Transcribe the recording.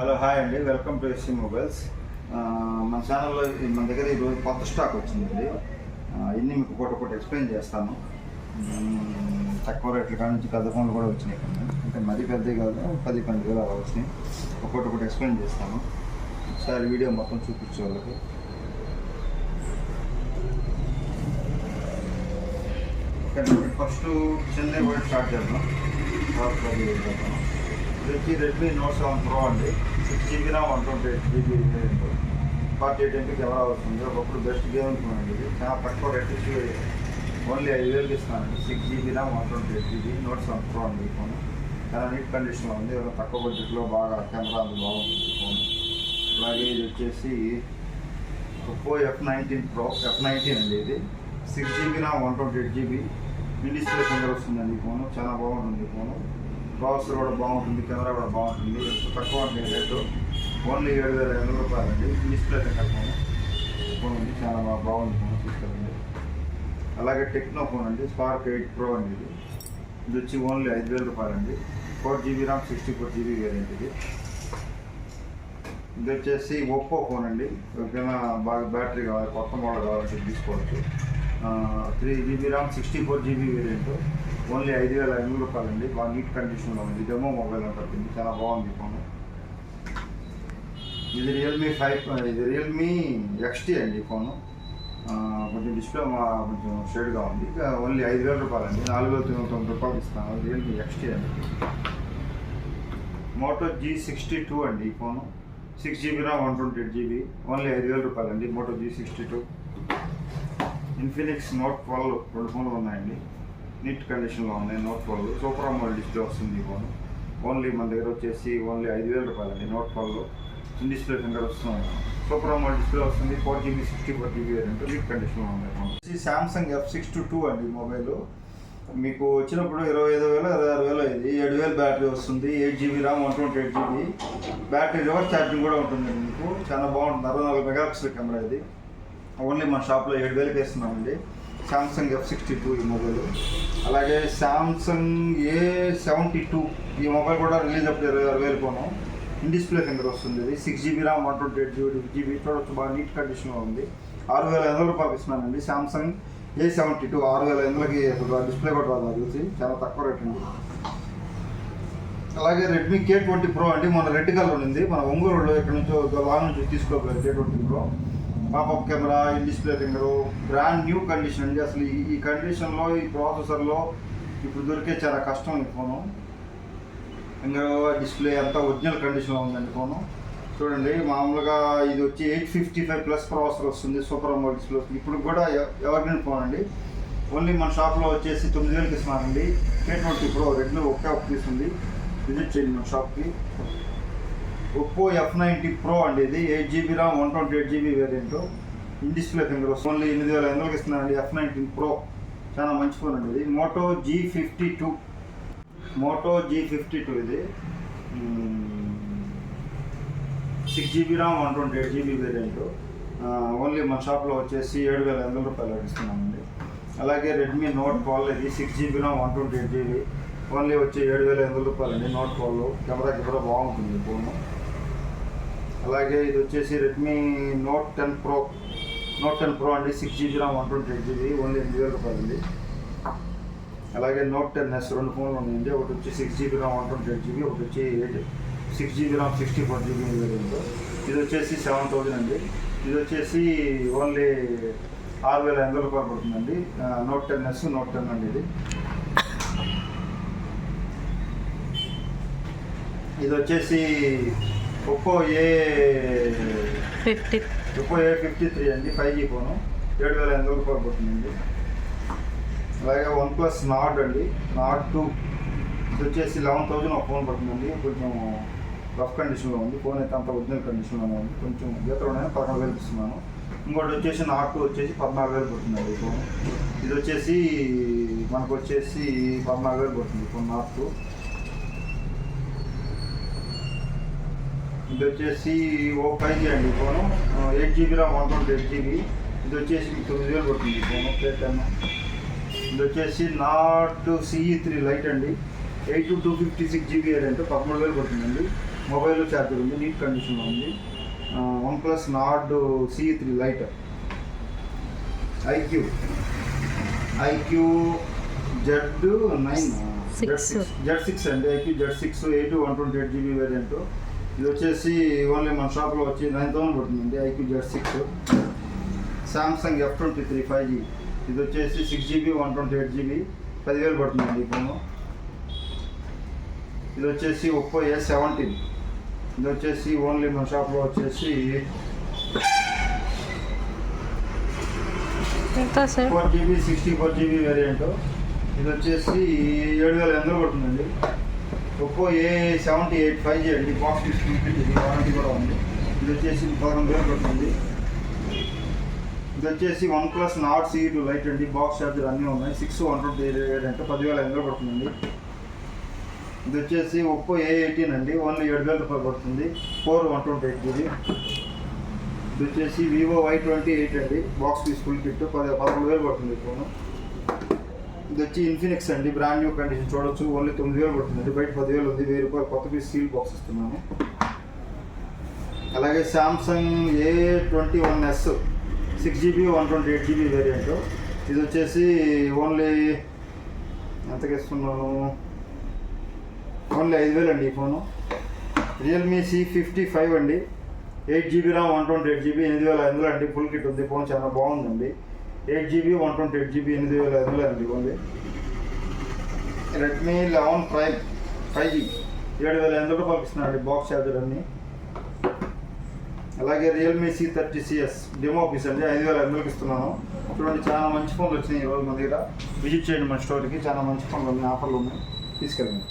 Hello hi అండి, welcome to SC mobiles. మన ఛానల్లో మన దగ్గర ఈరోజు కొత్త స్టాక్ వచ్చిందండి. ఇన్ని మీకు ఒకటి ఎక్స్ప్లెయిన్ చేస్తాను. తక్కువ రేట్ల కాడ నుంచి పెద్ద ఫోన్లు కూడా వచ్చినాయి కొన్ని, అంటే మరీ పెద్దవి కాదు, 10-12 వేలు అలా వచ్చినాయి. ఒకటి ఎక్స్ప్లెయిన్ చేస్తాను. ఒకసారి వీడియో మొత్తం చూపించే వాళ్ళకి. ఫస్ట్ చెన్నై కూడా స్టార్ట్ చేద్దాం. వచ్చి రెడ్మీ నోట్ 7 ప్రో అండి. 6GB RAM 128GB 48 MP camera వస్తుంది. ఒకప్పుడు బెస్ట్ గేమ్ అనుకున్నాను. ఇది చాలా తక్కువ రేట్, ఓన్లీ 5,000కి ఇస్తున్నానండి. 6GB RAM 128GB Note 7 Pro అండి. ఈ ఫోన్ చాలా నీట్ కండిషన్లో ఉంది. తక్కువ బడ్జెట్లో బాగా కెమెరా అందు బాగుంటుంది ఫోన్. అలాగే ఇది వచ్చేసి ఒప్పో F19 Pro F19 అండి. ఇది 6GB RAM 128GB display finger వస్తుందండి. ఈ ఫోన్ చాలా బాగుంటుంది. ఈ ఫోన్ ప్రాసెసర్ కూడా బాగుంటుంది, కెమెరా కూడా బాగుంటుంది. తక్కువ అంటే రేటు ఓన్లీ 7,500 రూపాయలండి. డిస్ప్లే ఫింగర్ ఫోన్ ఉంది, చాలా బాగుంది ఫోన్, తీసుకెళ్ళండి. అలాగే టెక్నో ఫోన్ అండి, స్పార్క్ 8 Pro అండి. ఇది వచ్చి ఓన్లీ 5,000 రూపాయలండి. 4GB RAM 64GB variant. ఇది వచ్చేసి ఒప్పో ఫోన్ అండి. ఎవరికైనా బాగా బ్యాటరీ కావాలి, కొత్త మోడల్ కావాలంటే తీసుకోవచ్చు. 3GB RAM 64GB variant, only 5,500 రూపాయలండి. బాగా నీట్ కండిషన్లో ఉంది. డెమో మొబైల్ ఉంటుంది, చాలా బాగుంది ఫోన్. ఇది రియల్మీ XT అండి ఫోను. కొంచెం డిస్ప్లే కొంచెం షేడ్గా ఉంది. ఓన్లీ 5,000 రూపాయలండి. 4,990 రూపాయలు ఇస్తాను. రియల్మీ XT అండి. మోటో G62 అండి. ఈ phone 6GB RAM 128GB only 5,000 రూపాయలండి. Moto G62. ఇన్ఫినిక్స్ నోట్ 12 2 ఫోన్లు ఉన్నాయండి. నీట్ కండిషన్లో ఉన్నాయి. నోట్ 12 సూపర్ అమోల్డ్ డిస్ప్లే వస్తుంది ఈ ఫోన్. ఓన్లీ మన దగ్గర వచ్చేసి ఓన్లీ 5,000 రూపాయలండి. నోట్ 12 డిస్ప్లే ఫింగర్ వస్తుంది. సూపర్ అమోల్డ్ డిస్ప్లే వస్తుంది. 4GB 64GB వేరియంట్, నీట్ కండిషన్లో ఉన్నాయి ఫోన్. సామ్సంగ్ F62 అండి మొబైల్. మీకు వచ్చినప్పుడు 25,000 26,000 అయింది. 7,000 బ్యాటరీ వస్తుంది. 8GB RAM 128GB battery, reverse charging కూడా ఉంటుందండి. మీకు చాలా బాగుంటుంది. 64 మెగాపిక్సెల్ కెమెరా. ఇది ఓన్లీ మన షాప్లో 7,000కి ఇస్తున్నామండి. సామ్సంగ్ F62 ఈ మొబైల్. అలాగే సామ్సంగ్ A72 ఈ మొబైల్ కూడా రిలీజ్ అప్పుడు 26,000 కొను. ఇన్ డిస్ప్లే ఫింగర్ వస్తుంది. ఇది 6GB RAM 128GB చూడవచ్చు, బాగా నీట్ కండిషన్లో ఉంది. 6,500 రూపాయలు ఇస్తున్నానండి. సామ్సంగ్ A72 6,500కి డిస్ప్లే కూడా రాదు చూసి, చాలా తక్కువ రేట్ అండి. అలాగే రెడ్మీ K20 Pro అండి. మన రెడ్ కలర్ ఉంది. మన ఒంగోలులో ఇక్కడ నుంచి లాంగ్ నుంచి తీసుకోవాలి. K20 Pro popup camera, in display finger, brand new condition అండి. అసలు ఈ కండిషన్లో, ఈ ప్రాసెసర్లో ఇప్పుడు దొరికే చాలా కష్టం ఈ ఫోను. ఫింగర్ డిస్ప్లే అంతా ఒరిజినల్ కండిషన్లో ఉందండి ఫోను. చూడండి, మామూలుగా ఇది వచ్చి 855+ ప్రాసెసర్ వస్తుంది. సూపర్ అమోల్డ్ డిస్ప్లే వస్తుంది. ఇప్పుడు కూడా ఎవరికైనా ఫోన్ అండి. ఓన్లీ మన షాప్లో వచ్చేసి 9,000కి ఇస్తున్నానండి. K20 Pro రెడ్మీ ఒకే ఒక పీస్ ఉంది. విజిట్ చేయండి మన షాప్కి. ఒప్పో F90 Pro అండి. ఇది 8GB RAM 128GB variant, in display finger వస్తుంది. ఓన్లీ 8,500కి ఇస్తున్నానండి. F19 Pro చాలా మంచి ఫోన్ అండి. ఇది మోటో G52 ఇది 6GB RAM 128GB variant, only మన షాప్లో వచ్చేసి 7,500 రూపాయలు ఇస్తున్నామండి. అలాగే రెడ్మీ నోట్ 12 ఇది 6GB RAM 128GB ఓన్లీ వచ్చి 7,500 రూపాయలండి. నోట్ 12 కెమెరా బాగుంటుంది ఫోను. అలాగే ఇది వచ్చేసి రెడ్మీ నోట్ 10 Pro అండి. 6GB RAM 128GB ఓన్లీ 8,000 రూపాయలండి. అలాగే నోట్ 10S 2 ఫోన్లు ఉన్నాయండి. ఒకటి వచ్చి 6GB RAM 128GB, ఒకటి వచ్చి 6GB RAM 64GB వేరియంట్. ఇది వచ్చేసి 7,000 అండి. ఇది వచ్చేసి ఓన్లీ 6,500 రూపాయలు పడుతుందండి. నోట్ 10S నోట్ 10 అండి. ఇది వచ్చేసి ఒప్పో A53 అండి. 5G ఫోను 7,500 రూపాయలు పడుతుందండి. అలాగే OnePlus Nord అండి. Nord 2 ఇది వచ్చేసి 11,000 ఒక ఫోన్ పడుతుందండి. కొంచెం రఫ్ కండిషన్లో ఉంది ఫోన్. అయితే అంత ఒరిజినల్ కండిషన్లో ఉంది. కొంచెం గీతలోనే 11,000 ఇస్తున్నాను. ఇంకోటి వచ్చేసి Nord 2 వచ్చేసి 14,000 పడుతుందండి ఈ ఫోన్. ఇది వచ్చేసి మనకు వచ్చేసి 14,000 పడుతుంది ఫోన్ Nord 2. ఇది వచ్చేసి 5G అండి ఫోను. 8GB RAM 128GB ఇది వచ్చేసి 9,000 పడుతుంది ఫోను. K10 ఇది వచ్చేసి నాట్ CE3 లైట్ అండి. 8 to 256 GB వేరియంట్ 13,000 పడుతుందండి. మొబైల్ ఛార్జర్ ఉంది, నీట్ కండిషన్లో ఉంది. OnePlus Nord CE3 Lite, IQ Z9 Z6 అండి, IQ Z6 8 128GB వేరియంట్. ఇది వచ్చేసి ఓన్లీ మన షాప్లో వచ్చి 9,000 పడుతుందండి. IQ Z6. Samsung F23 5G, ఇది వచ్చేసి 6GB 128GB 10,000 పడుతుందండి ఈ ఫోను. ఇది వచ్చేసి ఒప్పో A17, ఇది వచ్చేసి ఓన్లీ మన షాప్లో వచ్చేసి 4GB 64GB వేరియంట్. ఇది వచ్చేసి 7,800 పడుతుందండి. ఒప్పో A78 5G అండి, బాక్స్ తీసుకుంటే ఇది వారంటీ కూడా ఉంది. ఇది వచ్చేసి 11,000 పడుతుంది. ఇది వచ్చేసి OnePlus Nord CE2 Lite అండి, బాక్స్ ఛార్జర్ అన్నీ ఉన్నాయి. 6 128 వేరియంట్ 10,800 పడుతుందండి. ఇది వచ్చేసి ఒప్పో A18 అండి, ఓన్లీ 7,000 రూపాయలు పడుతుంది. 4 128GB. ఇది వచ్చేసి వివో Y28 అండి, బాక్స్ పీస్ ఫుల్ కిట్ 11,000 పడుతుంది ఫోను. ఇది వచ్చి ఇన్ఫినిక్స్ అండి, బ్రాండ్ న్యూ కండిషన్ చూడొచ్చు, ఓన్లీ 9,000 పడుతుంది. బయట 10,000 ఉంది. 1,000 రూపాయలు కొత్త పీస్ సీల్ బాక్స్ ఇస్తున్నాను. అలాగే Samsung A21s 6GB 128GB variant. ఇది వచ్చేసి ఓన్లీ ఎంతకి ఇస్తున్నాను, ఓన్లీ 5,000 అండి ఈ ఫోను. రియల్మీ C55 అండి, 8GB RAM 128GB 8,500 అండి, ఫుల్ కిట్ ఉంది. ఫోన్ చాలా బాగుందండి. 8GB 128GB 8,500 అండి ఓన్లీ. రెడ్మీ 11 Prime 5G 7,800 రూపాయలు ఇస్తున్నారండి, బాక్స్ ఛార్జర్ అన్నీ. అలాగే రియల్మీ C30CS డెమో పీస్ అండి, 5,500కి ఇస్తున్నాను. చూడండి, చాలా మంచి ఫోన్లు వచ్చినాయి ఈరోజు మన దగ్గర. విజిట్ చేయండి మన స్టోర్కి, చాలా మంచి ఫోన్లు ఉన్నాయి, ఆఫర్లు ఉన్నాయి, తీసుకెళ్ళండి.